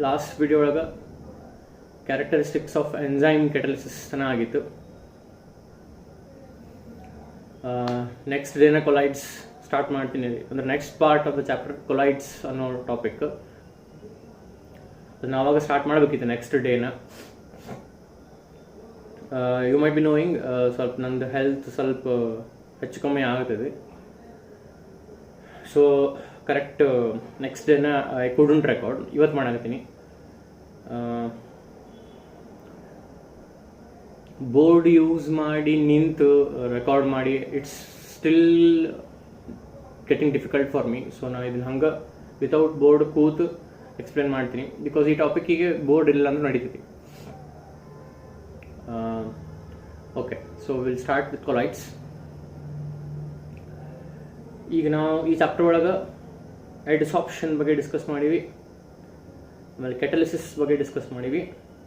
Last video ಒಳಗೆ characteristics of enzyme catalysis ಚೆನ್ನಾಗಿತ್ತು. Next ಡೇನ ಕೊಲೈಡ್ಸ್ ಸ್ಟಾರ್ಟ್ ಮಾಡ್ತೀನಿ, ಅಂದರೆ next part of the chapter colloids ಅನ್ನೋ ಟಾಪಿಕ್. ಅದನ್ನ ಆವಾಗ ಸ್ಟಾರ್ಟ್ ಮಾಡಬೇಕಿತ್ತು ನೆಕ್ಸ್ಟ್ ಡೇನ. ಯು ಮೈಟ್ ಬಿ ನೋಯಿಂಗ್ ಸ್ವಲ್ಪ ನಂದು ಹೆಲ್ತ್ ಸ್ವಲ್ಪ ಹೆಚ್ಚು ಕಮ್ಮಿ ಆಗ್ತದೆ. ಸೊ ಕರೆಕ್ಟ್ ನೆಕ್ಸ್ಟ್ ಡೇನ ಐ ಕುಡಂಟ್ ರೆಕಾರ್ಡ್, ಇವತ್ತು ಮಾಡಾಕತ್ತೀನಿ. ಬೋರ್ಡ್ ಯೂಸ್ ಮಾಡಿ ನಿಂತು ರೆಕಾರ್ಡ್ ಮಾಡಿ it's still getting difficult for me. So ನಾನು ಇದನ್ನು ಹಂಗೆ ವಿತೌಟ್ ಬೋರ್ಡ್ ಕೂತು ಎಕ್ಸ್ಪ್ಲೇನ್ ಮಾಡ್ತೀನಿ, ಬಿಕಾಸ್ ಈ ಟಾಪಿಕ್ಕಿಗೆ ಬೋರ್ಡ್ ಇಲ್ಲ ಅಂದ್ರೆ ನಡೀತೈತಿ. Okay, so will start with colloids. ಈಗ ನಾವು ಈ ಚಾಪ್ಟರ್ ಒಳಗೆ ಎಡಿಸಾರ್ಪ್ಷನ್ ಬಗ್ಗೆ ಡಿಸ್ಕಸ್ ಮಾಡೀವಿ, ಆಮೇಲೆ ಕೆಟಲಿಸಿಸ್ ಬಗ್ಗೆ ಡಿಸ್ಕಸ್ ಮಾಡೀವಿ.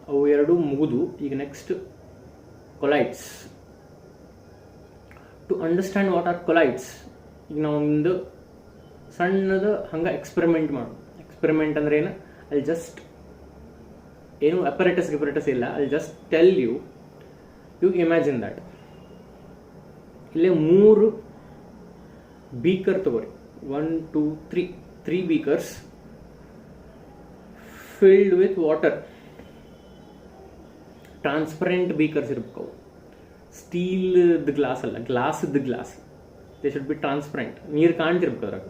ಅವು ಎರಡೂ ಮುಗಿದು ಈಗ next colloids. To understand what are colloids, ಈಗ ನಾವೊಂದು ಸಣ್ಣದು ಹಂಗೆ ಎಕ್ಸ್ಪೆರಿಮೆಂಟ್ ಮಾಡೋದು. ಎಕ್ಸ್ಪೆರಿಮೆಂಟ್ ಅಂದ್ರೆ ಏನು, ಅಲ್ಲಿ ಜಸ್ಟ್ ಏನು ಅಪರೇಟಸ್ ಇಲ್ಲ, ಅಲ್ಲಿ just tell you imagine that. ಇಲ್ಲೇ 3 ಬೀಕರ್ ತಗೋರಿ, 1 2 3 beakers filled with water. Transparent beakers ಇರ್ಬೇಕು, ಸ್ಟೀಲ್ದ ಗ್ಲಾಸ್ ಅಲ್ಲ, ಗ್ಲಾಸ್ದ glass. They should be transparent, ನೀರು ಕಾಣ್ತಿರ್ಬೇಕು ಅದ್ರಾಗ.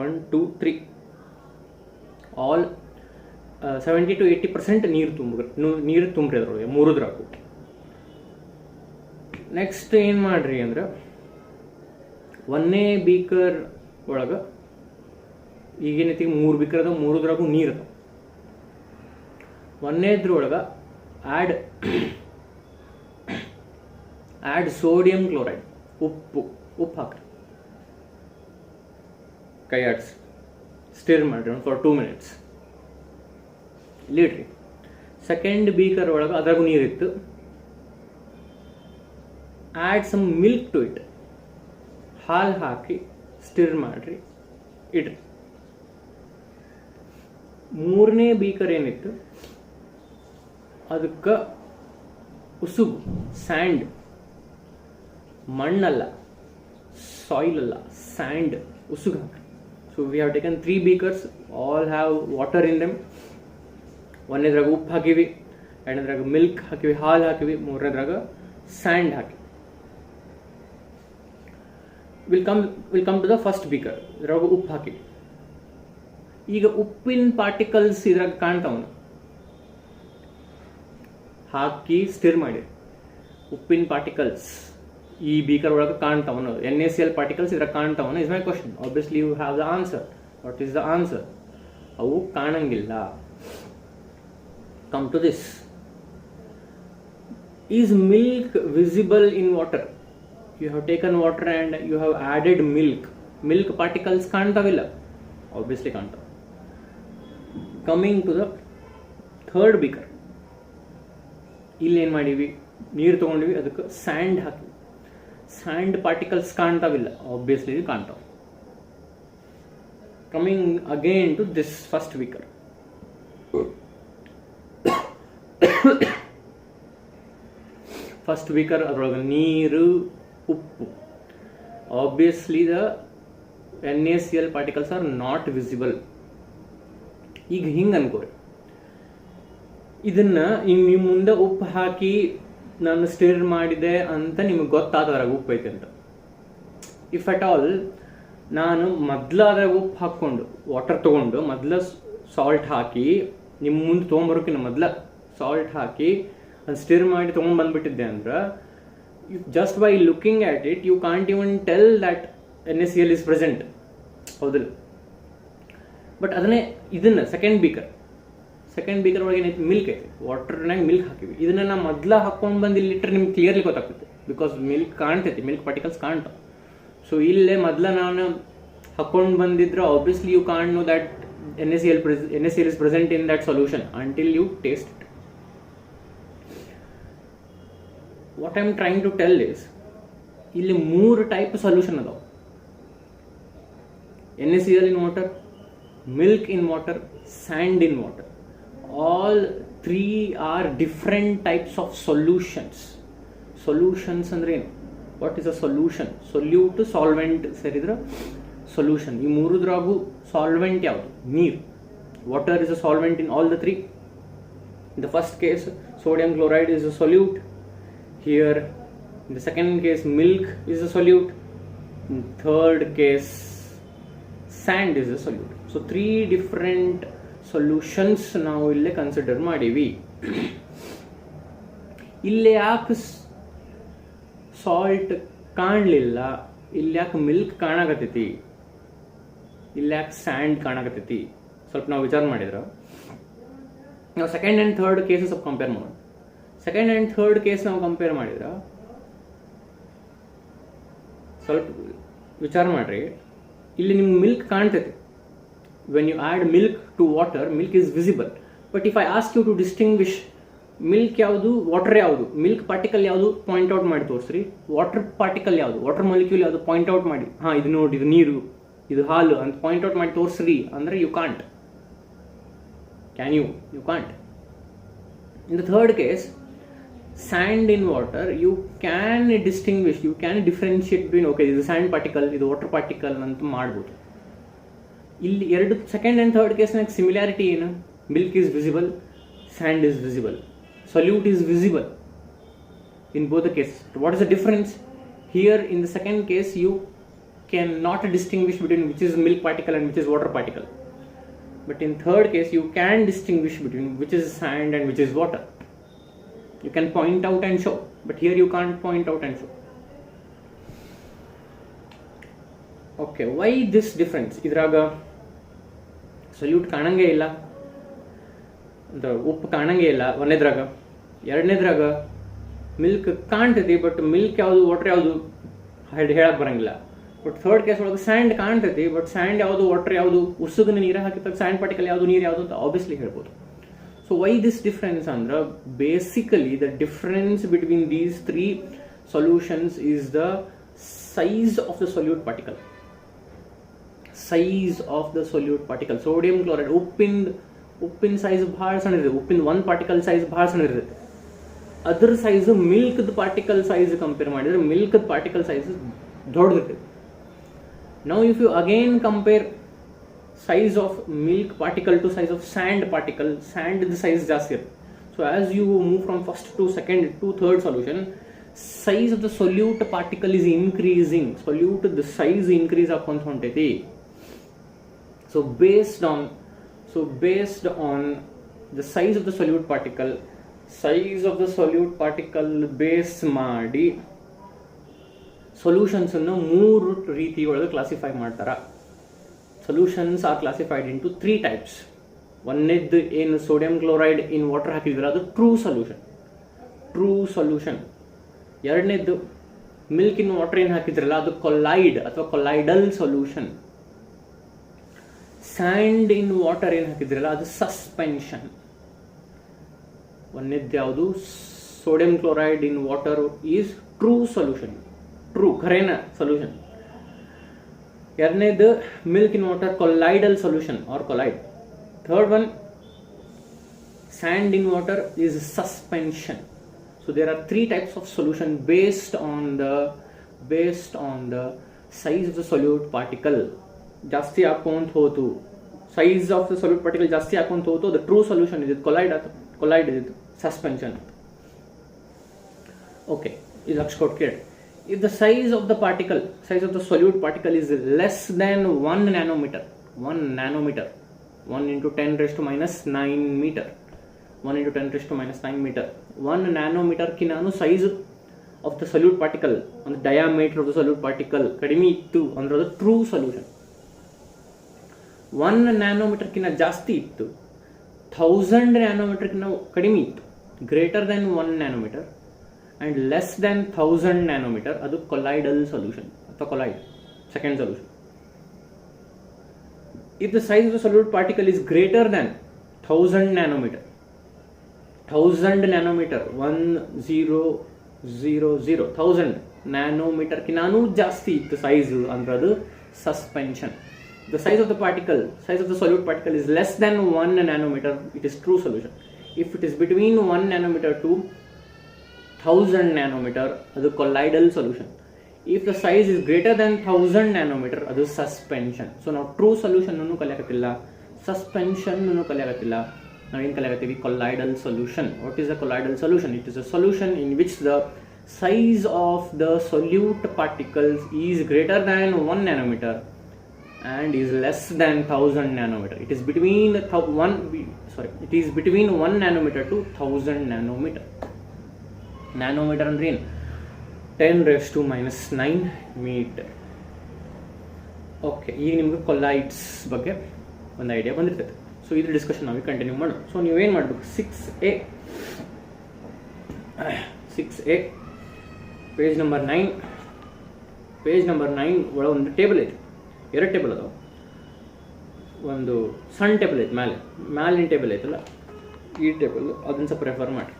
1 2 3 ಆಲ್ 70 to 80% ನೀರು ತುಂಬ್ರಿ ಅದ್ರೊಳಗೆ, 3 ನೆಕ್ಸ್ಟ್ ಏನು ಮಾಡ್ರಿ ಅಂದ್ರೆ, 1ನೇ ಬೀಕರ್ ಒಳಗೆ ಈಗೇನೈತಿ 3 ಬೀಕರ್ ಅದಾವ, 3 ನೀರು ಅದಾವ. 1ನೇದ್ರೊಳಗೆ ಆ್ಯಡ್ ಸೋಡಿಯಂ ಕ್ಲೋರೈಡ್, ಉಪ್ಪು ಹಾಕ್ರಿ, ಕೈ ಆಡಿಸಿ ಸ್ಟಿರ್ ಮಾಡಿರಿ ಫಾರ್ 2 minutes, ಇಲ್ಲಿಡ್ರಿ. ಸೆಕೆಂಡ್ ಬೀಕರ್ ಒಳಗೆ ಅದ್ರಾಗೂ ನೀರಿತ್ತು, add some milk to it, ಹಾಲು ಹಾಕಿ ಸ್ಟಿರ್ ಮಾಡ್ರಿ, ಇಡ್ರಿ. 3ನೇ ಬೀಕರ್ ಏನಿತ್ತು ಅದಕ್ಕೆ ಉಸುಗು, ಸ್ಯಾಂಡ್, ಮಣ್ಣಲ್ಲ, ಸಾಯಿಲ್ ಅಲ್ಲ, ಸ್ಯಾಂಡ್, ಉಸುಗು ಹಾಕಿ. So we have taken 3 beakers, all have water in them. 1ನೇದ್ರಾಗ ಉಪ್ಪು ಹಾಕಿವಿ, 2ನೇದ್ರಾಗ ಮಿಲ್ಕ್ ಹಾಕಿವಿ, ಹಾಲು ಹಾಕಿವಿ, 3ನೇದ್ರಾಗ ಸ್ಯಾಂಡ್ ಹಾಕಿ. Will come to the first beaker. ಇದ್ರಾಗ ಉಪ್ಪು ಹಾಕಿ. ಈಗ ಉಪ್ಪಿನ ಪಾರ್ಟಿಕಲ್ಸ್ ಇದ್ರಾಗ ಕಾಣ್ತಾವನು, ಹಾಕಿ ಸ್ಟಿರ್ ಮಾಡಿ. ಉಪ್ಪಿನ ಪಾರ್ಟಿಕಲ್ಸ್ ಈ ಬೀಕರ್ ಒಳಗೆ ಕಾಣ್ತಾವನು, NaCl ಪಾರ್ಟಿಕಲ್ಸ್ ಇದ್ರಾಗ ಕಾಣ್ತಾವನು. Is my question. Obviously you have the answer. What is the answer? ಅವು ಕಾಣಂಗಿಲ್ಲ. Come to this. Is milk visible in water? You have taken water and you have added milk. Milk particles ಕಾಣ್ತಾವಿಲ್ಲ, obviously ಕಾಣ್ತಾವ. Coming to the third beaker, ಇಲ್ಲಿ ಏನು ಮಾಡೀವಿ, ನೀರು ತಗೊಂಡಿವಿ, ಅದಕ್ಕೆ sand ಹಾಕಿ. ಸ್ಯಾಂಡ್ ಪಾರ್ಟಿಕಲ್ಸ್ ಕಾಣ್ತಾವಿಲ್ಲ, obviously ಕಾಣ್ತಾವ. Coming again to this first beaker, first beaker, ಅದರೊಳಗೆ ನೀರು, ಉಪ್ಪು. Obviously the NaCl particles are not visible. ಈಗ ಹಿಂಗೆ ಅನ್ಕೋರಿ, ಇದನ್ನ ನಿಮ್ಮ ಮುಂದೆ ಉಪ್ಪು ಹಾಕಿ ನಾನು ಸ್ಟಿರ್ ಮಾಡಿದೆ ಅಂತ ನಿಮಗೆ ಗೊತ್ತಾದದ್ರಾಗ ಉಪ್ಪು ಐತೆ ಅಂತ. ಇಫ್ ಅಟ್ ಆಲ್ ನಾನು ಮೊದಲು ಅದ್ರಾಗ ಉಪ್ಪು ಹಾಕ್ಕೊಂಡು ವಾಟರ್ ತೊಗೊಂಡು ಮೊದಲು ಸಾಲ್ಟ್ ಹಾಕಿ ನಿಮ್ಮ ಮುಂದೆ ತೊಗೊಂಬರೋಕ್ಕಿಂತ ಮೊದಲು ಸಾಲ್ಟ್ ಹಾಕಿ ಅದು ಸ್ಟಿರ್ ಮಾಡಿ ತೊಗೊಂಡು ಬಂದ್ಬಿಟ್ಟಿದ್ದೆ ಅಂದ್ರೆ, just by looking at it you can't even tell that NaCl is present. ಹೌದಿಲ್ಲ? ಬಟ್ ಅದನ್ನೇ ಇದನ್ನ ಸೆಕೆಂಡ್ ಬೀಕರ್ ಒಳಗೆ ಏನೈತಿ, ಮಿಲ್ಕ್ ಐತಿ. ವಾಟರ್ನಾಗ ಮಿಲ್ಕ್ ಹಾಕಿವಿ. ಇದನ್ನ ನಾ ಮೊದಲ ಹಾಕೊಂಡು ಬಂದು ಇಲ್ಲಿ ಇಟ್ಟರೆ ನಿಮ್ಗೆ ಕ್ಲಿಯರ್ಲಿ ಗೊತ್ತಾಗ್ತೈತಿ, ಬಿಕಾಸ್ ಮಿಲ್ಕ್ ಕಾಣ್ತೈತಿ, ಮಿಲ್ಕ್ ಪಾರ್ಟಿಕಲ್ಸ್ ಕಾಣ್ತಾವ. ಸೊ ಇಲ್ಲೇ ಮೊದಲ ನಾನು ಹಾಕೊಂಡು ಬಂದಿದ್ರೆ obviously you can't know that NaCl is present in that solution until you taste it. What I am trying to tell is, ಇಲ್ಲಿ 3 ಟೈಪ್ ಸೊಲ್ಯೂಷನ್ ಅದಾವ. NaCl in water, milk in water, sand in water. All three are different types of solutions. Solutions ಅಂದ್ರೆ ಏನು? What is a solution? Solute, solvent ಸೇರಿದ್ರೆ solution. ಈ ಮೂರದ್ರಾಗೂ solvent ಯಾವುದು? ನೀರು. Water is a solvent in all the three. In the first case, sodium chloride is a solute. Here, in the second case, milk is a solute. In third case, sand is a solute. So, three different solutions ನಾವು ಇಲ್ಲೇ consider ಮಾಡೀವಿ. ಇಲ್ಲಿ ಯಾಕೆ salt ಕಾಣಲಿಲ್ಲ, ಇಲ್ಲಿ ಯಾಕೆ milk ಕಾಣಕತ್ತೈತಿ, ಇಲ್ಲಿ ಯಾಕೆ ಸ್ಯಾಂಡ್ ಕಾಣಕತ್ತೈತಿ, ಸ್ವಲ್ಪ ನಾವು ವಿಚಾರ ಮಾಡಿದ್ರೆ ನಾವು second and third cases compare ಮಾಡೋಣ. ಸೆಕೆಂಡ್ ಆ್ಯಂಡ್ ಥರ್ಡ್ ಕೇಸ್ ನಾವು ಕಂಪೇರ್ ಮಾಡಿದ್ರೆ ಸ್ವಲ್ಪ ವಿಚಾರ ಮಾಡ್ರಿ. ಇಲ್ಲಿ ನಿಮ್ಗೆ ಮಿಲ್ಕ್ ಕಾಣ್ತೈತಿ. When you add milk to water, milk is visible. But if I ask you to distinguish milk ಯಾವುದು, ವಾಟರ್ ಯಾವುದು, ಮಿಲ್ಕ್ ಪಾರ್ಟಿಕಲ್ ಯಾವುದು, ಪಾಯಿಂಟ್ ಔಟ್ ಮಾಡಿ ತೋರಿಸ್ರಿ. ವಾಟರ್ ಪಾರ್ಟಿಕಲ್ ಯಾವುದು, ವಾಟರ್ ಮಾಲಿಕ್ಯೂಲ್ ಯಾವುದು, ಪಾಯಿಂಟ್ ಔಟ್ ಮಾಡಿ. ಹಾಂ, ಇದು ನೋಡಿ, ಇದು ನೀರು, ಇದು ಹಾಲು ಅಂತ ಪಾಯಿಂಟ್ ಔಟ್ ಮಾಡಿ ತೋರಿಸ್ರಿ ಅಂದರೆ you can't. Can you? You can't. In the third case, sand in water, you can distinguish, you can differentiate between, okay, this is sand particle, this is water particle ಅಂತ ಮಾಡ್ಬೋದು. ಇಲ್ಲಿ ಎರಡು second and third ಕೇಸ್ನಾಗ similarity ಏನು? Milk is visible, and is visible, solute is visible in both the cases. What is the difference? Here in the second case, you cannot distinguish between which is milk particle and which is water particle. But in third case, you can distinguish between which is sand and which is water. You can point out and show, but here you can't point out and show. Okay, why this difference? ಇದ್ರಾಗ solute ಕಾಣಂಗೇ ಇಲ್ಲ, ಉಪ್ಪು ಕಾಣಂಗೇ ಇಲ್ಲ ಒಂದನೇದ್ರಾಗ. ಎರಡನೇದ್ರಾಗ milk ಕಾಣ್ತೈತಿ, but milk ಯಾವುದು, water ಯಾವುದು ಹೇಳಕ್ ಬರಂಗಿಲ್ಲ. But third case ಒಳಗೆ and ಕಾಣ್ತೈತಿ, but and ಯಾವುದು, ವಾಟರ್ ಯಾವುದು, ಉಸುಗನ್ನ ನೀರು ಹಾಕಿದಾಗ ಸ್ಯಾಂಡ್ ಪಾರ್ಟಿಕಲ್ ಯಾವುದು, ನೀರು ಯಾವುದು ಅಂತ ಆಬ್ವಿಯಸ್ಲಿ ಹೇಳ್ಬೋದು. ಸೊ ವೈ ದಿಸ್ ಡಿಫ್ರೆನ್ಸ್ ಅಂದ್ರೆ basically the difference between these three solutions is the size of the solute particle. Size of the solute particle. Sodium chloride ಉಪ್ಪಿನ ಸೈಜ್ ಭಾಳ ಸಣ್ಣ ಇರ್ತದೆ, ಉಪ್ಪಿನ ಒಂದು ಪಾರ್ಟಿಕಲ್ ಸೈಜ್ ಭಾಳ ಸಣ್ಣ ಇರ್ತದೆ. ಅದ್ರ ಸೈಜ್ ಮಿಲ್ಕ್ದ ಪಾರ್ಟಿಕಲ್ ಸೈಜ್ ಕಂಪೇರ್ ಮಾಡಿದ್ರೆ ಮಿಲ್ಕ್ದ ಪಾರ್ಟಿಕಲ್ ಸೈಜ್ ದೊಡ್ಡದಿರ್ತದೆ. Now if you again compare size of milk particle to size of sand particle, sand the size ಜಾಸ್ತಿ ಇರುತ್ತೆ. So as you move from first to second to third solution, size of the solute particle is increasing. Solute the size increase ಆಕೊಂತ ಹೊಂಟೈತಿ. So based on the size of the solute particle base ಮಾಡಿ solutions ಅನ್ನು ಮೂರು ರೀತಿ ಒಳಗೆ classify ಮಾಡ್ತಾರ. Solutions are classified into 3 types. ಒಂದನೇದ್ದು ಏನು ಸೋಡಿಯಂ ಕ್ಲೋರೈಡ್ ಇನ್ ವಾಟರ್ ಹಾಕಿದ್ರೆ ಅದು ಟ್ರೂ ಸೊಲ್ಯೂಷನ್. ಎರಡನೇದ್ದು ಮಿಲ್ಕ್ ಇನ್ ವಾಟರ್ ಏನು ಹಾಕಿದ್ರಲ್ಲ ಅದು ಕೊಲೈಡ್ ಅಥವಾ colloidal solution. Sand in water ಏನು ಹಾಕಿದ್ರಲ್ಲ ಅದು ಸಸ್ಪೆನ್ಷನ್. ಒಂದನೇದ್ದು ಯಾವುದು sodium chloride in water is true solution, true ಖರೇನ ಸೊಲ್ಯೂಷನ್. ಎರಡನೇದು milk in water colloidal solution or colloid. Third one sand in water is suspension. So there are 3 types of solution based on the size of the solute particle. ಜಾಸ್ತಿ ಹಾಕೊಂತ ಹೋತು, size of the solute particle ಜಾಸ್ತಿ ಹಾಕೊಂತ ಹೋತು, the true solution is collide is suspension. Okay, ಇದು ಲಕ್ಷ ಕೊಟ್ಟು ಕೇಳಿ. If the size of the solute particle is less than 1 nanometer, 1 into 10 raised to minus 9 meter, 1 into 10 raised to minus 9 meter, 1 nanometer ಕಿನಾನು size of the solute particle, on the diameter of the solute particle ಕಡಿಮೆ ಇತ್ತು ಅಂದ್ರೆ ಅದು true solution. 1 nanometer ಕಿನ ಜಾಸ್ತಿ ಇತ್ತು, 1000 nanometer ಕಿನ ಕಡಿಮೆ ಇತ್ತು, greater than 1 nanometer and less than 1000 nanometer ಅದು colloidal solution ಅಥವಾ colloid, second solution. If the size of the solute particle is greater than 1000 nanometer, 1000 nanometer 1000 nanometer ಕಿನಾನು ಜಾಸ್ತಿ ಇತ್ತು ಸೈಜ್ ಅಂದ್ರೆ ಅದು suspension. the size of the solute particle is less than 1 nanometer, it is true solution. If it is between 1 nanometer to 1000 nanometer, ಅದು colloidal solution. If the size is greater than 1000 nanometer, ಅದು suspension. So ನಾವು true solution ಅನ್ನು ಕಲಿಯಕತ್ತಿಲ್ಲ, suspension ಅನ್ನು ಕಲಿಯಕತ್ತಿಲ್ಲ, ನಾವೇನು ಕಲಿಯಕತ್ತೀವಿ? colloidal solution. What is a colloidal solution? It is a solution in which the size of the solute particles is greater than 1 nanometer and is less than 1000 nanometer. It is between 1 nanometer to 1000 nanometer. Nanometer ಅಂದ್ರೆ ಏನು? 10⁻⁻9 metre. Okay, ಈಗ ನಿಮ್ಗೆ colloids ಬಗ್ಗೆ ಒಂದು idea ಬಂದಿರ್ತೈತೆ. So ಇದ್ರ discussion ನಾವು continue ಮಾಡೋಣ. So ನೀವೇನು ಮಾಡಬೇಕು? 6A ಪೇಜ್ ನಂಬರ್ 9 ಒಳಗೆ ಒಂದು ಟೇಬಲ್ ಐತೆ, 2 ಟೇಬಲ್ ಅದಾವೆ. ಒಂದು ಸಣ್ಣ ಟೇಬಲ್ ಐತೆ, ಮ್ಯಾಲಿನ ಟೇಬಲ್ ಐತಲ್ಲ ಈ ಟೇಬಲ್, ಅದನ್ನು ಸ್ವಲ್ಪ ರೆಫರ್ ಮಾಡಿ.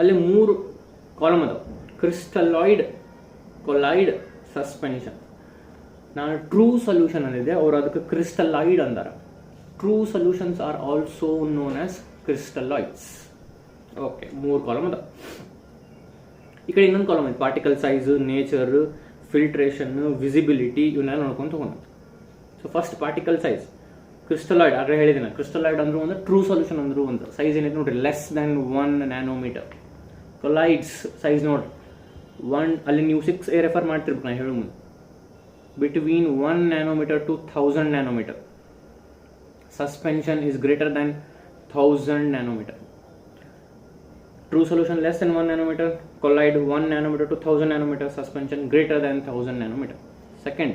ಅಲ್ಲಿ 3 ಕಾಲಮ್ ಅದಾವೆ: ಕ್ರಿಸ್ಟಲಾಯ್ಡ್, ಕೊಲಾಯ್ಡ್, ಸಸ್ಪೆನ್ಷನ್. ನಾನು ಟ್ರೂ ಸೊಲ್ಯೂಷನ್ ಅಂದಿದ್ದೆ, ಅವರು ಅದಕ್ಕೆ ಕ್ರಿಸ್ಟಲಾಯ್ಡ್ ಅಂದಾರ. True solutions are also known as crystalloids. Okay, 3 column ಅದಾವೆ. ಈ ಕಡೆ ಇನ್ನೊಂದು ಕಾಲಮ್ ಐತೆ, particle size, nature, filtration, visibility, ಇವನ್ನೆಲ್ಲ ನೋಡ್ಕೊಂಡು ತಗೊಂಡು. So first particle size. Crystalloid ಆಗಲೇ ಹೇಳಿದ್ದೀನಿ, ಕ್ರಿಸ್ಟಲಾಯ್ಡ್ ಅಂದ್ರೂ ಒಂದು, ಟ್ರೂ ಸೊಲ್ಯೂಷನ್ ಅಂದ್ರೂ ಒಂದು. ಸೈಜ್ ಏನೈತೆ ನೋಡ್ರಿ, less than 1 nanometre. Colloids size ನೋಡ್ರಿ 1, ಅಲ್ಲಿ ನೀವು 6A ರೆಫರ್ ಮಾಡ್ತಿರ್ಬೇಕು ನಾನು ಹೇಳೋ ಮುಂದೆ. Between 1 nanometer to 1000 nanometer. Suspension is greater than 1000 nanometer. True solution less than 1 nanometer. Colloid 1 nanometer to 1000 nanometer. Suspension greater than 1000 nanometer. Second,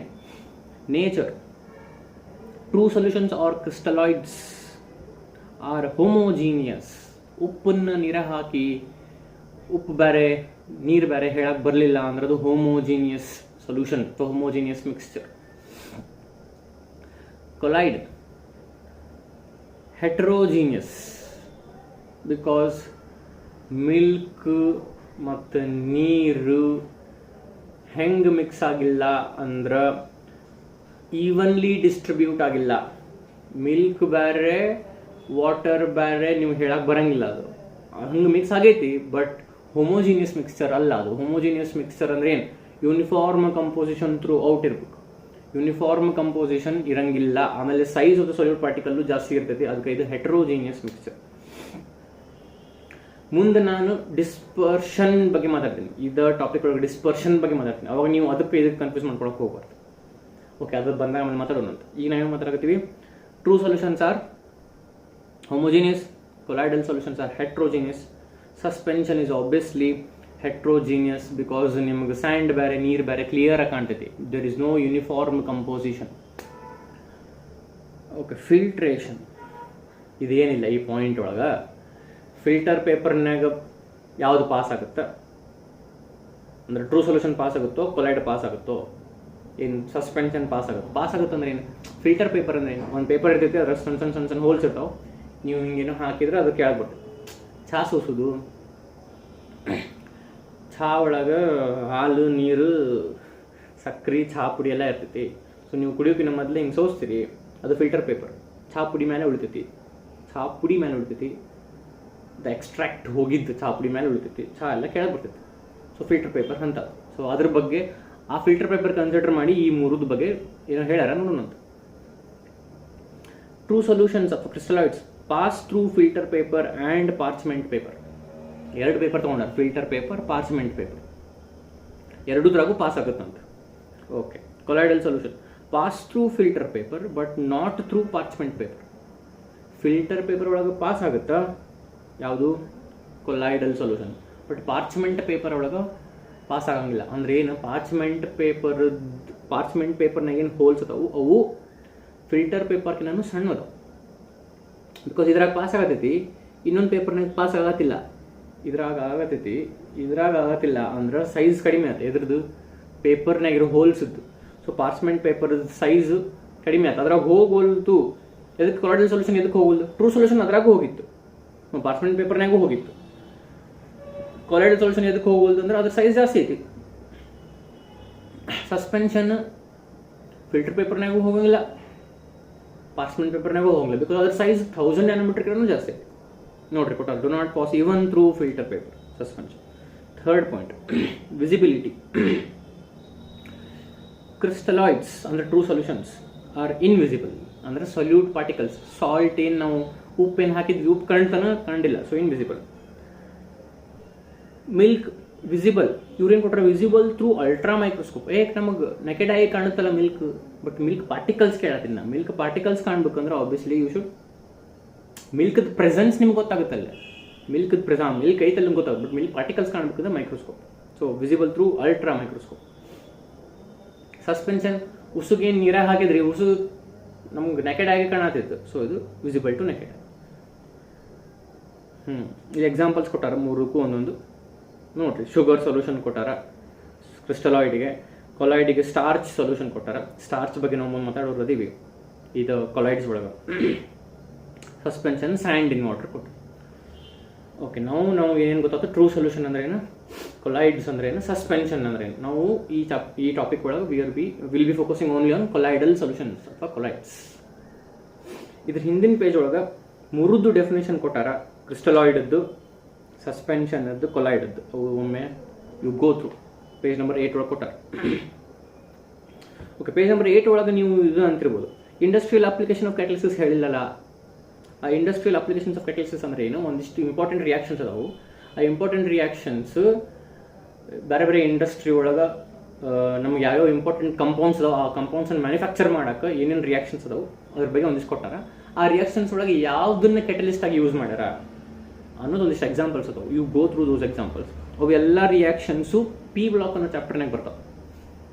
nature. True solutions or crystalloids are homogeneous. ಉಪ್ಪನ್ನು ನೀರ ಹಾಕಿ ಉಪ್ಪು ಬೇರೆ ನೀರು ಬೇರೆ ಹೇಳಕ್ಕೆ ಬರಲಿಲ್ಲ ಅಂದ್ರೆ ಅದು homogeneous solution, to homogeneous mixture. Colloid, heterogeneous, because milk ಮತ್ತು ನೀರು ಹೆಂಗೆ ಮಿಕ್ಸ್ ಆಗಿಲ್ಲ ಅಂದ್ರೆ ಈವನ್ಲಿ ಡಿಸ್ಟ್ರಿಬ್ಯೂಟ್ ಆಗಿಲ್ಲ. ಮಿಲ್ಕ್ ಬೇರೆ ವಾಟರ್ ಬೇರೆ ನೀವು ಹೇಳಕ್ಕೆ ಬರಂಗಿಲ್ಲ, ಅದು ಹಂಗೆ ಮಿಕ್ಸ್ ಆಗೈತಿ, ಬಟ್ ಹೋಮೋಜಿನಿಯಸ್ ಮಿಕ್ಸ್ಚರ್ ಅಲ್ಲ ಅದು. ಹೋಮೋಜಿನಿಯಸ್ ಮಿಕ್ಸ್ಚರ್ ಅಂದ್ರೆ ಏನು? ಯೂನಿಫಾರ್ಮ್ ಕಂಪೋಸಿಷನ್ ಥ್ರೂ ಔಟ್ ಇರಬೇಕು, ಯೂನಿಫಾರ್ಮ್ ಕಂಪೋಸಿಷನ್ ಇರಂಗಿಲ್ಲ. ಆಮೇಲೆ size of the solute particle ಜಾಸ್ತಿ ಇರ್ತೈತಿ, ಅದಕ್ಕೆ ಇದು ಹೆಟ್ರೋಜಿನಿಯಸ್ ಮಿಕ್ಸ್ಚರ್. ಮುಂದೆ ನಾನು ಡಿಸ್ಪರ್ಷನ್ ಬಗ್ಗೆ ಮಾತಾಡ್ತೀನಿ. ಇದು ಟಾಪಿಕ್ ಒಳಗೆ ಡಿಸ್ಪರ್ಷನ್ ಬಗ್ಗೆ ಮಾತಾಡ್ತೀನಿ. ಅವಾಗ ನೀವು ಅದಕ್ಕೆ ಇದಕ್ಕೆ ಕನ್ಫ್ಯೂಸ್ ಮಾಡ್ಕೊಳಕ್ಕೆ ಹೋಗ್ಬಾರ್ದು. ಓಕೆ, ಅದು ಬಂದಾಗ ಆಮೇಲೆ ಮಾತಾಡೋಣ ಅಂತ. ಈಗ ನಾವೇನು ಮಾತಾಡ್ತೀವಿ? True solutions are homogeneous, colloidal solutions are heterogeneous. Suspension is obviously heterogeneous because ನಿಮಗೆ ಸ್ಯಾಂಡ್ ಬೇರೆ ನೀರು ಬೇರೆ ಕ್ಲಿಯರ್ ಆಗಿ ಕಾಣ್ತೈತಿ. There is no uniform composition. Okay, filtration ಇದೇನಿಲ್ಲ ಈ ಪಾಯಿಂಟ್ ಒಳಗೆ. ಫಿಲ್ಟರ್ ಪೇಪರ್ನಾಗ ಯಾವುದು ಪಾಸ್ ಆಗುತ್ತೆ ಅಂದ್ರೆ ಟ್ರೂ ಸೊಲ್ಯೂಷನ್ ಪಾಸ್ ಆಗುತ್ತೋ, ಕೊಲೈಡ್ ಪಾಸ್ ಆಗುತ್ತೋ, ಏನು ಸಸ್ಪೆನ್ಷನ್ ಪಾಸ್ ಆಗುತ್ತೆ ಅಂದ್ರೆ ಏನು? ಫಿಲ್ಟರ್ ಪೇಪರ್ ಅಂದ್ರೆ ಏನು? ಒಂದು ಪೇಪರ್ ಇರ್ತೈತಿ, ಅದ್ರ ಸಣ್ಣ ಸಣ್ಣ ಹೋಲ್ಸ್ ಇರ್ತಾವೆ, ನೀವು ಹಿಂಗೇನೋ ಹಾಕಿದ್ರೆ ಅದು ಕೇಳ್ಬಿಟ್ಟು. ಚಹಾ ಸೋಸೋದು, ಚಹಾ ಒಳಗೆ ಹಾಲು, ನೀರು, ಸಕ್ಕರೆ, ಚಹಾ ಪುಡಿ ಎಲ್ಲ ಇರ್ತೈತಿ. ಸೊ ನೀವು ಕುಡಿಯೋಕಿನ್ನ ಮೊದಲು ಹಿಂಗೆ ಸೋಸ್ತೀರಿ, ಅದು ಫಿಲ್ಟರ್ ಪೇಪರ್. ಚಹಾ ಪುಡಿ ಮೇಲೆ ಉಳಿತೈತಿ, ದ ಎಕ್ಸ್ಟ್ರಾಕ್ಟ್ ಹೋಗಿದ್ದು ಚಹಾ ಪುಡಿ ಮೇಲೆ ಉಳಿತೈತಿ, ಚಹಾ ಎಲ್ಲ ಕೆಳಗೆ ಬರ್ತೈತಿ. ಸೊ ಫಿಲ್ಟರ್ ಪೇಪರ್ ಅಂತ. ಸೊ ಅದ್ರ ಬಗ್ಗೆ ಆ ಫಿಲ್ಟರ್ ಪೇಪರ್ ಕನ್ಸಿಡರ್ ಮಾಡಿ ಈ 3 ಬಗ್ಗೆ ಏನೋ ಹೇಳ್ಯಾರ ನೋಡೋಣ ಅಂತ. True solutions of crystalloids pass through filter paper and parchment paper. 2 paper ತೊಗೊಂಡಾರ, filter paper, parchment paper. 2 pass ಆಗುತ್ತಂತ. Okay, colloidal solution pass through filter paper but not through parchment paper. Filter paper ಒಳಗೆ pass ಆಗುತ್ತಾ ಯಾವುದು? Colloidal solution. But parchment paper ಒಳಗೆ pass ಆಗಂಗಿಲ್ಲ. ಅಂದ್ರೆ ಏನು? Parchment ಪೇಪರ್ನಾಗ ಏನು ಹೋಲ್ಸ್ ಅದಾವು ಅವು ಫಿಲ್ಟರ್ ಪೇಪರ್ಕಿನ್ನೂ ಸಣ್ಣ ಅದಾವು. ಬಿಕಾಸ್ ಇದ್ರಾಗ ಪಾಸ್ ಆಗತೈತಿ, ಇನ್ನೊಂದು ಪೇಪರ್ನಾಗ ಪಾಸ್ ಆಗತ್ತಿಲ್ಲ. ಇದ್ರಾಗ ಆಗತ್ತಿಲ್ಲ ಅಂದ್ರೆ ಸೈಜ್ ಕಡಿಮೆ ಆಯ್ತು ಇದ್ರದ್ದು, ಪೇಪರ್ನಾಗಿರೋ ಹೋಲ್ಸ್ ಇದ್ದು. ಸೊ ಪಾರ್ಚ್ಮೆಂಟ್ ಪೇಪರ್ ಸೈಜ್ ಕಡಿಮೆ ಆಯ್ತು, ಅದ್ರಾಗ ಹೋಗೋಲ್ತು. ಎದಕ್ಕೆ ಕೊಲಾಯ್ಡಲ್ ಸೊಲ್ಯೂಷನ್ ಎದಕ್ಕೆ ಹೋಗಲ್ದು? ಟ್ರೂ ಸೊಲ್ಯೂಷನ್ ಅದ್ರಾಗೂ ಹೋಗಿತ್ತು, ಪಾರ್ಚ್ಮೆಂಟ್ ಪೇಪರ್ನಾಗೂ ಹೋಗಿತ್ತು. ಕೊಲಾಯ್ಡಲ್ ಸೊಲ್ಯೂಷನ್ ಎದಕ್ಕೆ ಹೋಗಲ್ದು ಅಂದ್ರೆ ಅದ್ರ ಸೈಜ್ ಜಾಸ್ತಿ ಐತಿ. ಸಸ್ಪೆನ್ಷನ್ ಫಿಲ್ಟರ್ ಪೇಪರ್ನಾಗೂ ಹೋಗಂಗಿಲ್ಲ, ಪಾರ್ಚ್ಮೆಂಟ್ ಪೇಪರ್ನಾಗೂ ಹೋಗಂಗಿಲ್ಲ, ಬಿಕಾಸ್ ಅದ್ರ ಸೈಜ್ 1000 nanometer ಜಾಸ್ತಿ ನೋಡ್ರಿ ಕೊಟ್ಟಾರ. Do not pass even through filter paper suspension. Third point, visibility. Crystalloids ಅಂದರೆ ಟ್ರೂ ಸೊಲ್ಯೂಷನ್ಸ್ ಆರ್ ಇನ್ವಿಸಿಬಲ್, ಅಂದರೆ ಸೊಲ್ಯೂಟ್ ಪಾರ್ಟಿಕಲ್ಸ್. ಸಾಲ್ಟ್ ಏನು ನಾವು ಉಪ್ಪೇನು ಹಾಕಿದ್ವಿ, ಉಪ್ಪು ಕಂಡಿಲ್ಲ, ಸೊ ಇನ್ವಿಸಿಬಲ್. ಮಿಲ್ಕ್ ವಿಸಿಬಲ್, ಇವ್ರೇನು ಕೊಟ್ಟರೆ ವಿಸಿಬಲ್ ಥ್ರೂ ಅಲ್ಟ್ರಾ ಮೈಕ್ರೋಸ್ಕೋಪ್. ನಮಗೆ ನೆಕೆಡ್ ಆಗಿ ಕಾಣುತ್ತಲ್ಲ ಮಿಲ್ಕ್, ಬಟ್ ಮಿಲ್ಕ್ ಪಾರ್ಟಿಕಲ್ಸ್ ಕೇಳತ್ತೀನಿ ನಾ. ಮಿಲ್ಕ್ ಪಾರ್ಟಿಕಲ್ಸ್ ಕಾಣ್ಬೇಕಂದ್ರೆ ಆಬ್ವಿಯಸ್ಲಿ ಯು ಶುಡ್ ಮಿಲ್ಕ್ದ ಪ್ರೆಸೆನ್ಸ್ ನಿಮ್ಗೆ ಗೊತ್ತಾಗುತ್ತಲ್ಲ, ಮಿಲ್ಕ್ ಐತಲ್ಲ ನಿಮ್ಗೆ ಗೊತ್ತಾಗುತ್ತೆ, ಬಟ್ ಮಿಲ್ಕ್ ಪಾರ್ಟಿಕಲ್ಸ್ ಕಾಣ್ಬೇಕಂದ್ರೆ microscope. So visible through ultra microscope. Suspension, ಉಸುಗೇನು ನೀರಾಗ ಹಾಕಿದ್ರಿ, ಉಸು ನಮ್ಗೆ ನೆಕೆಡ್ ಆಗಿ ಕಾಣತಿತ್ತು, ಸೊ ಇದು ವಿಸಿಬಲ್ ಟು ನೆಕೆಡ್. ಇಲ್ಲಿ ಎಕ್ಸಾಂಪಲ್ಸ್ ಕೊಟ್ಟಾರ 3ಕ್ಕೂ ಒಂದೊಂದು ನೋಡ್ರಿ. ಶುಗರ್ ಸೊಲ್ಯೂಷನ್ ಕೊಟ್ಟಾರ ಕ್ರಿಸ್ಟಲಾಯ್ಡ್ಗೆ, ಕೊಲಾಯ್ಡಿಗೆ ಸ್ಟಾರ್ಚ್ ಸೊಲ್ಯೂಷನ್ ಕೊಟ್ಟಾರ. ಸ್ಟಾರ್ಚ್ ಬಗ್ಗೆ ನಾವು ಮಾತಾಡೋದಿವಿ ಇದು ಕೊಲಾಯ್ಡ್ಸ್ ಒಳಗೆ. ಸಸ್ಪೆನ್ಷನ್ ಸ್ಯಾಂಡ್ ಇನ್ ವಾಟರ್ ಕೊಟ್ಟು. ಓಕೆ, ನಾವು ಏನೇನು ಗೊತ್ತಾಗ್ತದೆ, ಟ್ರೂ ಸೊಲ್ಯೂಷನ್ ಅಂದ್ರೆ ಏನು, ಕೊಲಾಯ್ಡ್ಸ್ ಅಂದ್ರೆ ಏನು, ಸಸ್ಪೆನ್ಷನ್ ಅಂದ್ರೆ ಏನು. ನಾವು ಈ ಟಾಪಿಕ್ ಒಳಗೆ will be focusing only on colloidal solutions ಅಥವಾ ಕೊಲಾಯ್ಡ್ಸ್. ಇದ್ರ ಹಿಂದಿನ ಪೇಜ್ ಒಳಗೆ 3 ಡೆಫಿನೇಷನ್ ಕೊಟ್ಟಾರ, ಕ್ರಿಸ್ಟಲಾಯ್ಡದ್ದು, ಸಸ್ಪೆನ್ಷನ್ದು, ಕೊಲಾಯ್ಡದ್ದು. ಅವು ಒಮ್ಮೆ you go through. Page number 8 ಒಳಗೆ ಕೊಟ್ಟಾರ. ಓಕೆ, ಪೇಜ್ ನಂಬರ್ 8 ಒಳಗೆ ನೀವು ಇದು ಅಂತಿರ್ಬೋದು, ಇಂಡಸ್ಟ್ರಿಯಲ್ ಅಪ್ಲಿಕೇಶನ್ ಆಫ್ ಕ್ಯಾಟಲಿಸಿಸ್ ಹೇಳಿಲ್ಲಲ್ಲ. ಆ ಇಂಡಸ್ಟ್ರಿಯಲ್ ಅಪ್ಲಿಕೇಶನ್ಸ್ ಆಫ್ ಕ್ಯಾಟಲಿಸಿಸ್ ಅಂದ್ರೆ ಏನು, ಒಂದಿಷ್ಟು ಇಂಪಾರ್ಟೆಂಟ್ ರಿಯಾಕ್ಷನ್ಸ್ ಅದಾವು. ಆ ಇಂಪಾರ್ಟೆಂಟ್ ರಿಯಾಕ್ಷನ್ಸ್ ಬೇರೆ ಬೇರೆ ಇಂಡಸ್ಟ್ರಿ ಒಳಗೆ ನಮ್ಗೆ ಯಾವ್ಯಾವ ಇಂಪಾರ್ಟೆಂಟ್ ಕಂಪೌಂಡ್ಸ್ ಅದಾವೆ, ಆ ಕಂಪೌಂಡ್ಸನ್ನು ಮ್ಯಾನುಫ್ಯಾಕ್ಚರ್ ಮಾಡೋಕೆ ಏನೇನು ರಿಯಾಕ್ಷನ್ಸ್ ಅದಾವೆ ಅದ್ರ ಬಗ್ಗೆ ಒಂದಿಷ್ಟು ಕೊಟ್ಟಾರ. ಆ ರಿಯಾಕ್ಷನ್ಸ್ ಒಳಗೆ ಯಾವುದನ್ನ ಕೆಟಲಿಸ್ಟ್ ಆಗಿ ಯೂಸ್ ಮಾಡ್ಯಾರ ಅನ್ನೋದು ಒಂದಿಷ್ಟು ಎಕ್ಸಾಂಪಲ್ಸ್ ಅದಾವೆ. You go through those examples. ಅವು ಎಲ್ಲ ರಿಯಾಕ್ಷನ್ಸು ಪಿ ಬ್ಲಾಕ್ ಅನ್ನೋ ಚಾಪ್ಟರ್ನಾಗ ಬರ್ತಾವೆ.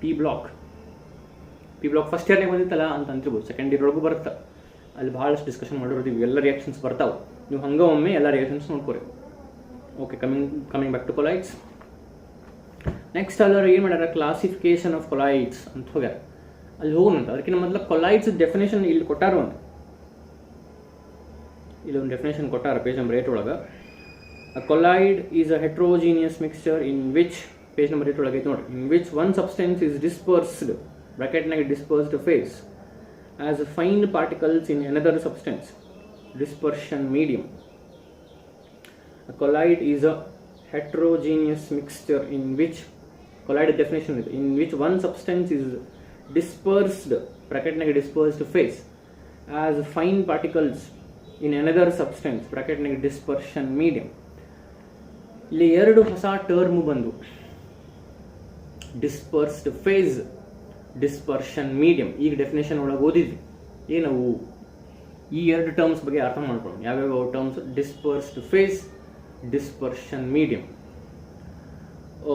ಪಿ ಬ್ಲಾಕ್ ಫಸ್ಟ್ ಇಯರ್ನಾಗ ಬಂದಿತ್ತಲ್ಲ ಅಂತ ಅಂತಿರ್ಬೋದು, ಸೆಕೆಂಡ್ ಇಯರ್ ಒಳಗೂ ಬರುತ್ತೆ. ಅಲ್ಲಿ ಭಾಳಷ್ಟು ಡಿಸ್ಕಷನ್ ಮಾಡಿರೋದು ಎಲ್ಲ ರಿಯಾಕ್ಷನ್ಸ್ ಬರ್ತಾವೆ. ನೀವು ಹಂಗೆ ಒಮ್ಮೆ ಎಲ್ಲ ರಿಯಾಕ್ಷನ್ಸ್ ನೋಡ್ಕೊರಿ. Okay, coming back to colloids. Next ಅಲ್ಲವ್ರು ಏನು ಮಾಡ್ಯಾರ, ಕ್ಲಾಸಿಫಿಕೇಶನ್ ಆಫ್ ಕೊಲಾಯ್ಡ್ಸ್ ಅಂತ ಹೋಗ್ಯಾರ. ಅಲ್ಲಿ ಹೋಗೋಣಂತ. ಅದಕ್ಕಿಂತ ಮೊದಲು ಕೊಲಾಯ್ಡ್ಸ್ ಡೆಫಿನೇಷನ್ ಇಲ್ಲಿ ಕೊಟ್ಟಾರ. ಇಲ್ಲೊಂದು ಡೆಫಿನೇಷನ್ ಕೊಟ್ಟಾರ ಪೇಜ್ ನಂಬರ್ 8 ಒಳಗೆ. A colloid is a heterogeneous mixture in which, page number 8 ಒಳಗೆ ಐತೆ ನೋಡ್ರಿ, in which one substance is dispersed, ಬ್ರಾಕೆಟ್ನಾಗ dispersed phase, as fine particles in another substance, dispersion medium. A colloid is a heterogeneous mixture in which, colloid definition is, in which one substance is dispersed, bracket naga dispersed phase, as fine particles in another substance, bracket naga dispersion medium. ಇಲ್ಲಿ 2 ಹೊಸ term ಬಂದು, dispersed phase, dispersion medium. ಈಗ definition ಒಳಗೆ ಓದಿದ್ವಿ. ಏನವು ಈ 2 terms ಬಗ್ಗೆ ಅರ್ಥ ಮಾಡ್ಕೊಳ್ಳೋಣ. ಯಾವ್ಯಾವ terms, dispersed phase, dispersion medium.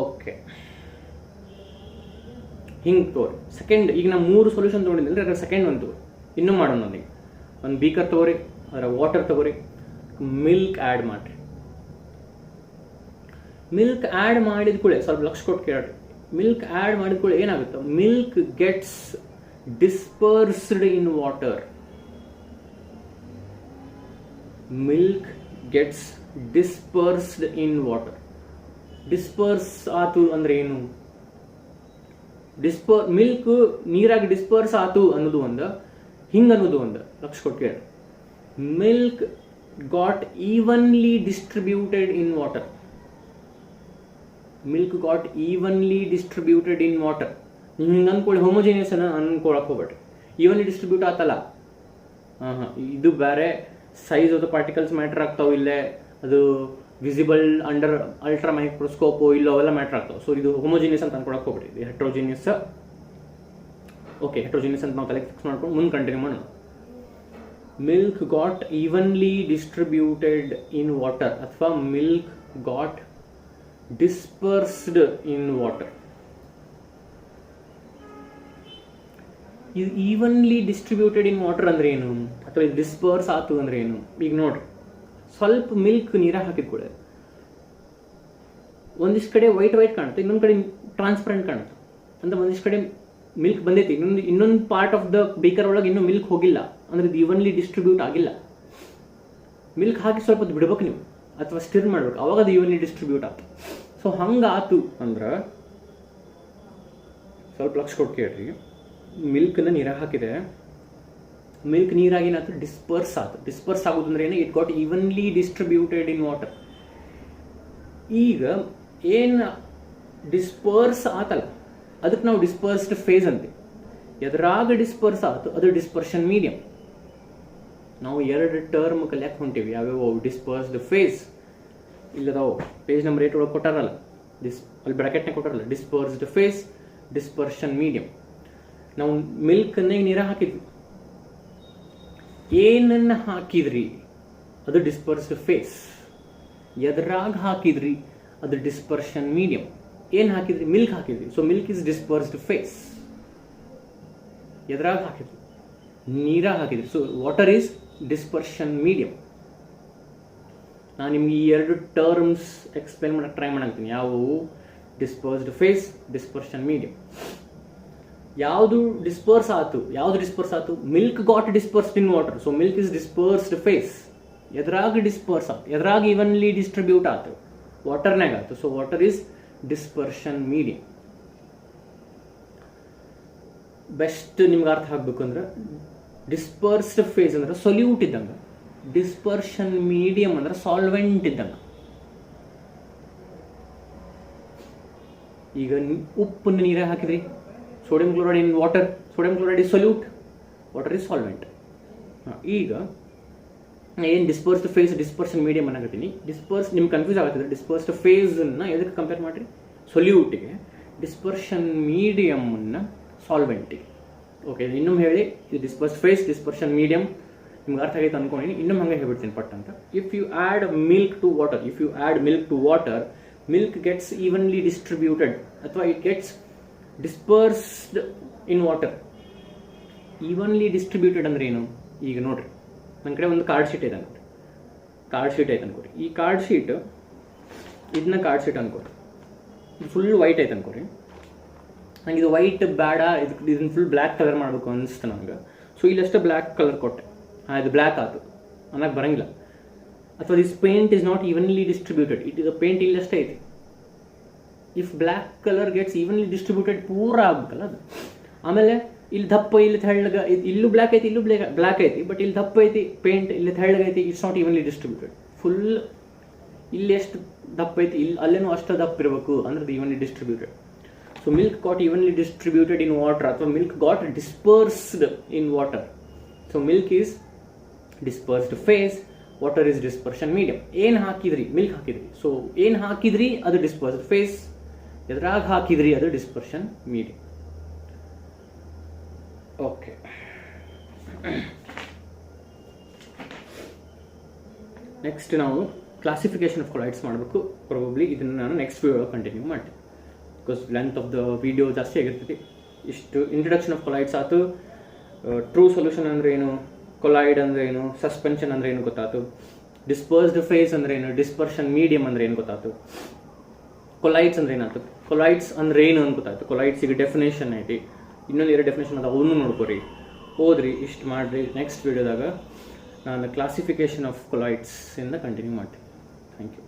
Okay, ಹಿಂಗೆ ತೋರಿ. ಸೆಕೆಂಡ್, ಈಗ ನಾವು 3 ಸೊಲ್ಯೂಷನ್ ತೊಗೊಂಡಿದ್ದಿಲ್ಲ, ಅದರ ಸೆಕೆಂಡ್ ಒಂದು ತಗೋರಿ. ಇನ್ನೂ ಮಾಡೋಣ. ನನಗೆ ಒಂದು ಬೀಕರ್ ತಗೋರಿ, ಅದರ ವಾಟರ್ ತಗೋರಿ, ಮಿಲ್ಕ್ ಆ್ಯಡ್ ಮಾಡಿರಿ. ಮಿಲ್ಕ್ ಆ್ಯಡ್ ಮಾಡಿದ ಕೂಡ ಸ್ವಲ್ಪ ಲಕ್ಷ ಕೊಟ್ಟು ಕೇಳ್ರಿ. ಮಿಲ್ಕ್ ಆ್ಯಡ್ ಮಾಡಿದ ಕೂಡ ಏನಾಗುತ್ತೆ, milk gets dispersed in water. Milk gets dispersed in water. Disperse ಆತು ಅಂದ್ರೆ ಏನು, ಮಿಲ್ಕ್ ನೀರಾಗಿ ಡಿಸ್ಪರ್ಸ್ ಆತು ಅನ್ನೋದು ಒಂದು, ಹಿಂಗೆ ಅನ್ನೋದು ಒಂದು. ಲಕ್ಷ ಕೊಟ್ಟು ಕೇಳಿ. Milk got evenly distributed in water. Milk got evenly distributed in water. ನೀವು ಹಿಂಗೆ ಅಂದ್ಕೊಳ್ಳಿ, ಹೋಮೋಜಿನಿಯಸ್ ಅನ್ಕೊಳಕ್ ಹೋಗ್ಬೇಡ್ರಿ. ಈವನ್ಲಿ ಡಿಸ್ಟ್ರಿಬ್ಯೂಟ್ ಆತಲ್ಲ, ಇದು ಬೇರೆ. Size of the particles matter ಆಗ್ತಾವೆ ಇಲ್ಲೇ, ಅದು ವಿಸಿಬಲ್ ಅಂಡರ್ ಅಲ್ಟ್ರಾ ಮೈಕ್ರೋಸ್ಕೋಪು ಇಲ್ಲೋ ಅವೆಲ್ಲ ಮ್ಯಾಟ್ರ್ ಆಗ್ತಾವೆ. ಸೊ ಇದು ಹೋಮೋಜಿನಿಯಸ್ ಅಂತ ಅನ್ಕೊಳಕ್ ಹೋಗ್ಬೇಡ್ರಿ, ಇದು ಹೆಟ್ರೋಜಿನಿಯಸ್. ಓಕೆ, ಹೆಟ್ರೋಜಿನಿಯಸ್ ಅಂತ ನಾವು ತಲೆಗೆ ಫಿಕ್ಸ್ ಮಾಡ್ಕೊಂಡು ಮುಂದೆ ಕಂಟಿನ್ಯೂ ಮಾಡೋಣ. Milk got evenly distributed in water ಅಥವಾ milk got dispersed in water. ಇದು ಈವನ್ಲಿ ಡಿಸ್ಟ್ರಿಬ್ಯೂಟೆಡ್ ಇನ್ ವಾಟರ್ ಅಂದ್ರೆ ಏನು, ಅಥವಾ ಇದು ಡಿಸ್ಪರ್ಸ್ ಆತು ಅಂದ್ರೆ ಏನು. ಈಗ ನೋಡ್ರಿ, ಸ್ವಲ್ಪ ಮಿಲ್ಕ್ ನೀರಾಗ ಹಾಕಿದ ಒಂದಿಷ್ಟು ಕಡೆ ವೈಟ್ ಕಾಣುತ್ತೆ, ಇನ್ನೊಂದು ಕಡೆ ಟ್ರಾನ್ಸ್ಪರೆಂಟ್ ಕಾಣುತ್ತೆ. ಅಂದ್ರೆ ಒಂದಿಷ್ಟು ಕಡೆ ಮಿಲ್ಕ್ ಬಂದೈತಿ, ಇನ್ನೊಂದು ಪಾರ್ಟ್ ಆಫ್ ದ ಬೇಕರ್ ಒಳಗೆ ಇನ್ನೂ ಮಿಲ್ಕ್ ಹೋಗಿಲ್ಲ, ಅಂದ್ರೆ ಇದು ಈವನ್ಲಿ ಡಿಸ್ಟ್ರಿಬ್ಯೂಟ್ ಆಗಿಲ್ಲ. ಮಿಲ್ಕ್ ಹಾಕಿ ಸ್ವಲ್ಪ ಹೊತ್ತು ಬಿಡ್ಬೇಕು ನೀವು, ಅಥವಾ ಸ್ಟಿರ್ ಮಾಡ್ಬೇಕು, ಅವಾಗ ಅದು ಈವನ್ಲಿ ಡಿಸ್ಟ್ರಿಬ್ಯೂಟ್ ಆಯ್ತು. ಸೊ ಹಂಗಾತು ಅಂದ್ರೆ ಸ್ವಲ್ಪ ಲಕ್ಷ ಕೊಟ್ಟು ಕೇಳ್ರಿ. ಮಿಲ್ಕ್ನ ನೀರಾಗ ಹಾಕಿದೆ, ಮಿಲ್ಕ್ ನೀರಾಗಿ ಏನಾಯ್ತು ಡಿಸ್ಪರ್ಸ್ ಆಯ್ತು. ಡಿಸ್ಪರ್ಸ್ ಆಗೋದಂದ್ರೆ ಏನು, it got evenly distributed in water. ಈಗ ಏನು ಡಿಸ್ಪರ್ಸ್ ಆತಲ್ಲ ಅದಕ್ಕೆ ನಾವು ಡಿಸ್ಪರ್ಸ್ಡ್ ಫೇಸ್ ಅಂತೀವಿ. ಎದ್ರಾಗ ಡಿಸ್ಪರ್ಸ್ ಆಯ್ತು ಅದು ಡಿಸ್ಪರ್ಷನ್ ಮೀಡಿಯಂ. ನಾವು 2 ಟರ್ಮ್ ಕಲಿಯಕ್ಕೆ ಹೊಂಟೀವಿ. ಯಾವ್ಯಾವ ಡಿಸ್ಪರ್ಸ್ಡ್ ಫೇಸ್ ಇಲ್ಲದಾವು ಪೇಜ್ ನಂಬರ್ 8 ಒಳಗೆ ಕೊಟ್ಟಾರಲ್ಲ, ಅಲ್ಲಿ ಬ್ರಾಕೆಟ್ನಾಗ ಕೊಟ್ಟಾರಲ್ಲ, ಡಿಸ್ಪರ್ಸ್ಡ್ ಫೇಸ್, ಡಿಸ್ಪರ್ಷನ್ ಮೀಡಿಯಂ. ನಾವು ಮಿಲ್ಕನ್ನ ನೀರಾಗ ಹಾಕಿದ್ವಿ, ಏನನ್ನ ಹಾಕಿದ್ರಿ ಅದು ಡಿಸ್ಪರ್ಸ್ಡ್ ಫೇಸ್. ಎದ್ರಾಗ ಹಾಕಿದ್ರಿ ಅದು ಡಿಸ್ಪರ್ಷನ್ ಮೀಡಿಯಂ. ಏನು ಹಾಕಿದ್ರಿ, ಮಿಲ್ಕ್ ಹಾಕಿದ್ರಿ, so milk is dispersed phase. ಎದ್ರಾಗ ಹಾಕಿದ್ರಿ, ನೀರಾಗ ಹಾಕಿದ್ರಿ, so water is dispersion medium. ನಾನು ನಿಮ್ಗೆ ಈ 2 ಟರ್ಮ್ಸ್ ಎಕ್ಸ್ಪ್ಲೇನ್ ಮಾಡಕ್ಕೆ ಟ್ರೈ ಮಾಡಾಕ್ತೀನಿ. ಯಾವುವು, ಡಿಸ್ಪರ್ಸ್ಡ್ ಫೇಸ್, ಡಿಸ್ಪರ್ಷನ್ ಮೀಡಿಯಂ. ಯಾವುದು ಡಿಸ್ಪರ್ಸ್ ಆಯ್ತು, milk got dispersed in water, so milk is dispersed phase. ಎದ್ರಾಗ ಡಿಸ್ಪರ್ಸ್ ಆಯ್ತು, ಎದ್ರಾಗ ಈವನ್ಲಿ ಡಿಸ್ಟ್ರಿಬ್ಯೂಟ್ ಆಯ್ತು, ವಾಟರ್ನಾಗ ಆಯ್ತು, so water is dispersion medium. Best ನಿಮ್ಗೆ ಅರ್ಥ ಆಗ್ಬೇಕು ಅಂದ್ರೆ ಡಿಸ್ಪರ್ಸ್ಡ್ ಫೇಸ್ ಅಂದ್ರೆ ಸೊಲ್ಯೂಟ್ ಇದ್ದಂಗೆ, ಡಿಸ್ಪರ್ಷನ್ ಮೀಡಿಯಂ ಅಂದ್ರೆ ಸಾಲ್ವೆಂಟ್ ಇದ್ದಂಗೆ. ಈಗ ಉಪ್ಪನ್ನು ನೀರಾಗ ಹಾಕಿದ್ರಿ, sodium chloride in water, sodium chloride is solute, water is solvent. ಈಗ ಏನು ಡಿಸ್ಪರ್ಸ್ಡ್ ಫೇಸ್, ಡಿಸ್ಪರ್ಷನ್ ಮೀಡಿಯಂ ಅನ್ನಕತ್ತೀನಿ. ನಿಮ್ಗೆ ಕನ್ಫ್ಯೂಸ್ ಆಗತ್ತಿದ್ರೆ ಡಿಸ್ಪರ್ಸ್ಡ್ ಫೇಸನ್ನು ಎದಕ್ಕೆ ಕಂಪೇರ್ ಮಾಡಿರಿ, ಸೊಲ್ಯೂಟಿಗೆ, ಡಿಸ್ಪರ್ಷನ್ ಮೀಡಿಯಮನ್ನು ಸಾಲ್ವೆಂಟಿಗೆ. ಓಕೆ, ಇನ್ನೊಮ್ಮೆ ಹೇಳಿ, ಇದು ಡಿಸ್ಪರ್ಸ್ಡ್ ಫೇಸ್, ಡಿಸ್ಪರ್ಷನ್ ಮೀಡಿಯಂ ನಿಮ್ಗೆ ಅರ್ಥ ಆಗೈತೆ ಅನ್ಕೊಂಡಿನಿ. ಇನ್ನೊಮ್ಮೆ ಹಂಗೆ ಹೇಳ್ಬಿಡ್ತೀನಿ ಪಟ್ ಅಂತ. If you add milk to water, milk gets evenly distributed ಅಥವಾ it gets dispersed in water. Evenly distributed ಅಂದ್ರೆ ಏನು, ಈಗ ನೋಡ್ರಿ ನನ್ನ ಕಡೆ ಒಂದು ಕಾರ್ಡ್ ಶೀಟ್ ಐತೆ ಅನ್ಕೊರಿ. ಈ ಕಾರ್ಡ್ ಶೀಟ್ ಇದನ್ನ ಕಾರ್ಡ್ ಶೀಟ್ ಅನ್ಕೊರಿ, ಫುಲ್ ವೈಟ್ ಐತೆ ಅನ್ಕೊರಿ. ನಂಗೆ ಇದು ವೈಟ್ ಬೇಡ, ಇದನ್ನ ಫುಲ್ ಬ್ಲ್ಯಾಕ್ ಕಲರ್ ಮಾಡಬೇಕು ಅನಿಸ್ತು ನನಗೆ. ಸೊ ಇಲ್ಲಷ್ಟೇ ಬ್ಲ್ಯಾಕ್ ಕಲರ್ ಕೊಟ್ಟೆ, ಇದು ಬ್ಲ್ಯಾಕ್ ಆಯ್ತು ಅನ್ನಕ್ಕೆ ಬರಂಗಿಲ್ಲ. ಅಥವಾ this paint is not evenly distributed, it is a paint ಇಲ್ಲಷ್ಟೇ ಐತಿ. If black colour gets evenly distributed ಪೂರ ಆಗ್ಬೇಕಲ್ಲ ಅದು. ಆಮೇಲೆ ಇಲ್ಲಿ ದಪ್ಪ, ಇಲ್ಲಿ ತೆಳ್ಳಗ, ಇಲ್ಲೂ ಬ್ಲ್ಯಾಕ್ ಐತಿ, ಇಲ್ಲೂ ಬ್ಲ್ಯಾಕ್ ಐತಿ, ಬಟ್ ಇಲ್ಲಿ ದಪ್ಪ ಐತಿ ಪೇಂಟ್, ಇಲ್ಲಿ ತೆಳ್ಳಗ ಐತಿ, it's not evenly distributed. Full ಇಲ್ಲಿ ಎಷ್ಟು ದಪ್ಪ ಐತಿ, ಇಲ್ಲಿ ಅಲ್ಲೇನೂ ಅಷ್ಟು ದಪ್ಪ ಇರಬೇಕು ಅಂದ್ರೆ ಅದು evenly distributed. So milk got evenly distributed in water ಅಥವಾ milk got dispersed in water. So milk is dispersed phase, water is dispersion medium. ಏನು ಹಾಕಿದ್ರಿ, ಮಿಲ್ಕ್ ಹಾಕಿದ್ರಿ, ಸೊ ಏನು ಹಾಕಿದ್ರಿ ಅದು ಡಿಸ್ಪರ್ಸ್ಡ್ ಫೇಸ್, ಎದ್ರಾಗ ಹಾಕಿದ್ರಿ ಅದು ಡಿಸ್ಪರ್ಷನ್ ಮೀಡಿಯಂ. ಓಕೆ, ನೆಕ್ಸ್ಟ್ ನಾವು ಕ್ಲಾಸಿಫಿಕೇಶನ್ ಆಫ್ ಕೊಲಾಯ್ಡ್ಸ್ ಮಾಡಬೇಕು. ಪ್ರಾಬಬ್ಲಿ ಇದನ್ನು ನಾನು ನೆಕ್ಸ್ಟ್ ವಿಡಿಯೋ ಕಂಟಿನ್ಯೂ ಮಾಡ್ತೀನಿ, because length of the video ಜಾಸ್ತಿ ಆಗಿರ್ತೈತಿ. ಇಷ್ಟು ಇಂಟ್ರಡಕ್ಷನ್ ಆಫ್ ಕೊಲಾಯ್ಡ್ಸ್ ಆಯ್ತು. ಟ್ರೂ ಸೊಲ್ಯೂಷನ್ ಅಂದ್ರೆ ಏನು, ಕೊಲಾಯ್ಡ್ ಅಂದ್ರೆ ಏನು, ಸಸ್ಪೆನ್ಷನ್ ಅಂದ್ರೆ ಏನು ಗೊತ್ತಾಯ್ತು, ಡಿಸ್ಪರ್ಸ್ಡ್ ಫೇಸ್ ಅಂದ್ರೆ ಏನು, ಡಿಸ್ಪರ್ಷನ್ ಮೀಡಿಯಂ ಅಂದ್ರೆ ಏನು ಗೊತ್ತಾಯ್ತು, ಕೊಲಾಯ್ಡ್ಸ್ ಅಂದ್ರೆ ಏನಾಯ್ತು, ಕೊಲಾಯ್ಡ್ಸ್ ಅಂದ್ರೆ ಏನು ಅಂತ ಗೊತ್ತಾಯ್ತು. ಕೊಲಾಯ್ಡ್ಸಿಗೆ ಡೆಫಿನೇಷನ್ ಐತಿ, ಇನ್ನೊಂದು 2 ಡೆಫಿನೇಷನ್ ಅದ, ಅವನು ನೋಡ್ಕೊರಿ, ಓದ್ರಿ, ಇಷ್ಟು ಮಾಡಿರಿ. ನೆಕ್ಸ್ಟ್ ವಿಡಿಯೋದಾಗ ನಾನು ಕ್ಲಾಸಿಫಿಕೇಶನ್ ಆಫ್ ಕೊಲಾಯ್ಡ್ಸ್ ಇಂದ ಕಂಟಿನ್ಯೂ ಮಾಡ್ತೀನಿ. Thank you.